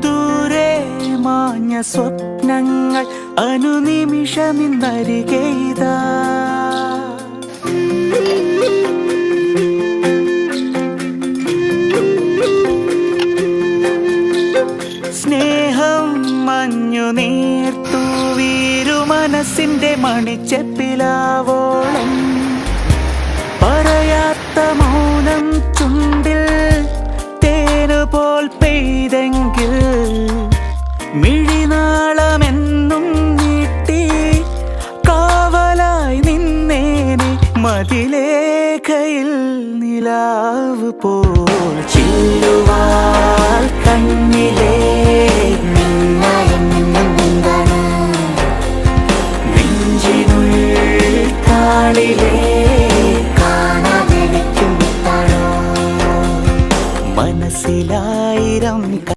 ദൂരെ മാഞ്ഞ സ്വപ്നങ്ങൾ അനുനിമിഷമിന്നരികെയ്താ. സ്നേഹം മഞ്ഞു നീർത്തു വീരു മനസ്സിന്റെ മണിച്ചെപ്പിലാവോളം പറയാത്ത മൗനം ചുണ്ടിൽ തേനുപോൽ പെയ്തെങ്കിൽ മിഴിനാളമെന്നും നീട്ടി കാവലായി നിന്നേനെ മതിലേഖയിൽ നിലാവ് പോ.